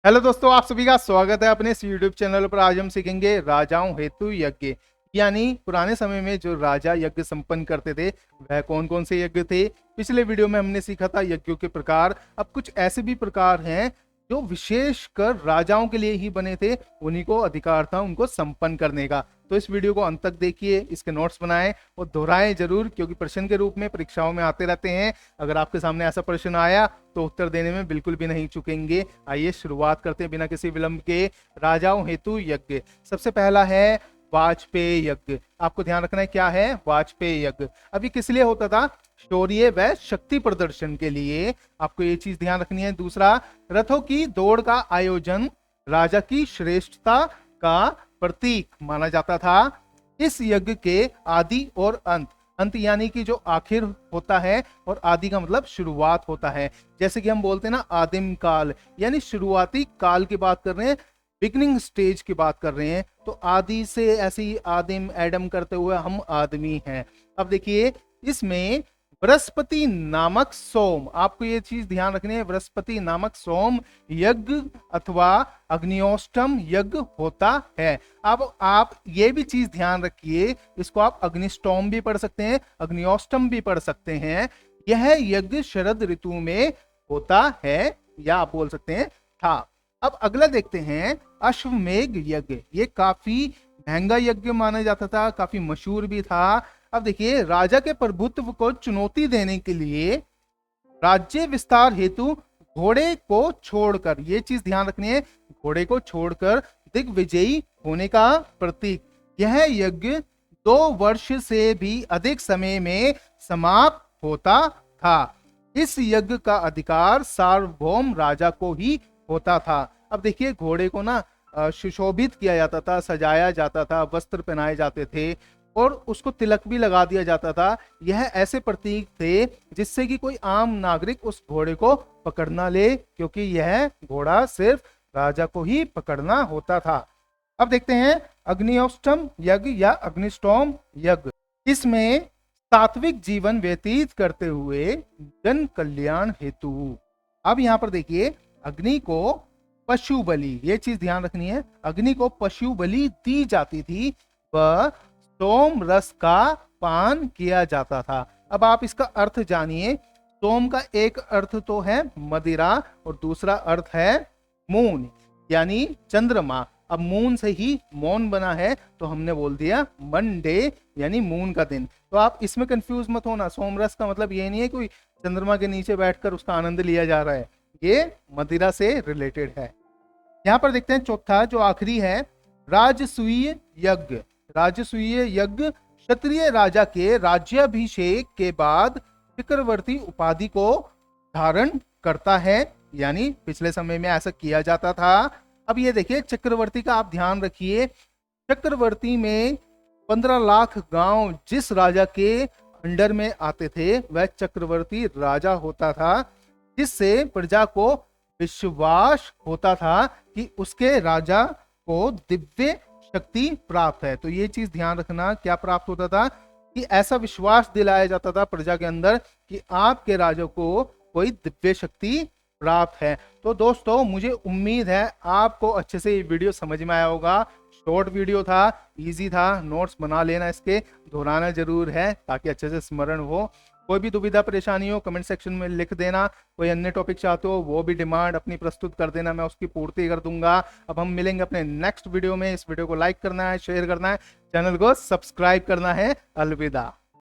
Hello दोस्तों, आप सभी का स्वागत है अपने इस YouTube चैनल पर। आज हम सीखेंगे राजाओं हेतु यज्ञ, यानी पुराने समय में जो राजा यज्ञ संपन्न करते थे वह कौन कौन से यज्ञ थे। पिछले वीडियो में हमने सीखा था यज्ञों के प्रकार। अब कुछ ऐसे भी प्रकार हैं जो विशेषकर राजाओं के लिए ही बने थे, उन्हीं को अधिकार था उनको संपन्न करने का। तो इस वीडियो को अंत तक देखिए, इसके नोट्स बनाएं और दोहराएं जरूर, क्योंकि प्रश्न के रूप में परीक्षाओं में आते रहते हैं। अगर आपके सामने ऐसा प्रश्न आया तो उत्तर देने में बिल्कुल भी नहीं चूकेंगे। आइए शुरुआत करते हैं बिना किसी विलंब के। राजाओं हेतु यज्ञ, सबसे पहला है वाजपेय यज्ञ। आपको ध्यान रखना है क्या है वाजपेय यज्ञ। अभी किस लिए होता था? शौर्य व शक्ति प्रदर्शन के लिए, आपको ये चीज ध्यान रखनी है। दूसरा, रथों की दौड़ का आयोजन राजा की श्रेष्ठता का प्रतीक माना जाता था। इस यज्ञ के आदि और अंत, अंत यानी कि जो आखिर होता है, और आदि का मतलब शुरुआत होता है। जैसे कि हम बोलते हैं ना आदिम काल, यानी शुरुआती काल की बात कर रहे हैं, बिगनिंग स्टेज की बात कर रहे हैं। तो आदि से ऐसे ही आदिम एडम करते हुए हम आदमी हैं। अब देखिए, इसमें बृहस्पति नामक सोम, आपको ये चीज ध्यान रखनी है, बृहस्पति नामक सोम यज्ञ अथवा अग्नियोष्टम यज्ञ होता है। अब आप ये भी चीज ध्यान रखिए, इसको आप अग्निष्टोम भी पढ़ सकते हैं, अग्नियोष्टम भी पढ़ सकते हैं। यह यज्ञ शरद ऋतु में होता है, या आप बोल सकते हैं था। अब अगला देखते हैं अश्वमेघ यज्ञ। ये काफी महंगा यज्ञ माना जाता था, काफी मशहूर भी था। अब देखिए, राजा के प्रभुत्व को चुनौती देने के लिए राज्य विस्तार हेतु घोड़े को छोड़कर, ये चीज ध्यान रखनी है, घोड़े को छोड़कर दिग्विजयी होने का प्रतीक। यह यज्ञ 2 वर्ष से भी अधिक समय में समाप्त होता था। इस यज्ञ का अधिकार सार्वभौम राजा को ही होता था। अब देखिए, घोड़े को ना सुशोभित किया जाता था, सजाया जाता था, वस्त्र पहनाए जाते थे और उसको तिलक भी लगा दिया जाता था। यह ऐसे प्रतीक थे जिससे कि कोई आम नागरिक उस घोड़े को पकड़ ना ले, क्योंकि यह घोड़ा सिर्फ राजा को ही पकड़ना होता था। अब देखते हैं अग्नियोष्टम यज्ञ या अग्निष्टोम यज्ञ। इसमें सात्विक जीवन व्यतीत करते हुए जन कल्याण हेतु, अब यहां पर देखिए, अग्नि को पशु बलि, ये चीज ध्यान रखनी है, अग्नि को पशु बलि दी जाती थी व सोम रस का पान किया जाता था। अब आप इसका अर्थ जानिए। सोम का एक अर्थ तो है मदिरा और दूसरा अर्थ है मून, यानी चंद्रमा। अब मून से ही मौन बना है, तो हमने बोल दिया मंडे, यानी मून का दिन। तो आप इसमें कंफ्यूज मत होना, सोमरस का मतलब ये नहीं है कोई चंद्रमा के नीचे बैठकर उसका आनंद लिया जा रहा है, ये मदिरा से रिलेटेड है। यहां पर देखते हैं चौथा जो आखिरी है, राजसूय यज्ञ। राजसूय यज्ञ क्षत्रिय राजा के राज्याभिषेक के बाद चक्रवर्ती उपाधि को धारण करता है, यानी पिछले समय में ऐसा किया जाता था। अब ये देखिए, चक्रवर्ती का आप ध्यान रखिए, चक्रवर्ती में 15 लाख गांव जिस राजा के अंडर में आते थे वह चक्रवर्ती राजा होता था, जिससे प्रजा को विश्वास होता था कि उसके राजा को दिव्य शक्ति प्राप्त है। तो ये चीज ध्यान रखना, क्या प्राप्त होता था कि ऐसा विश्वास दिलाया जाता था प्रजा के अंदर कि आपके राजा को कोई दिव्य शक्ति प्राप्त है। तो दोस्तों, मुझे उम्मीद है आपको अच्छे से ये वीडियो समझ में आया होगा। शॉर्ट वीडियो था, इजी था, नोट्स बना लेना, इसके दोहराना जरूर है ताकि अच्छे से स्मरण हो। कोई भी दुविधा परेशानी हो कमेंट सेक्शन में लिख देना। कोई अन्य टॉपिक चाहते हो वो भी डिमांड अपनी प्रस्तुत कर देना, मैं उसकी पूर्ति कर दूंगा। अब हम मिलेंगे अपने नेक्स्ट वीडियो में। इस वीडियो को लाइक करना है, शेयर करना है, चैनल को सब्सक्राइब करना है। अलविदा।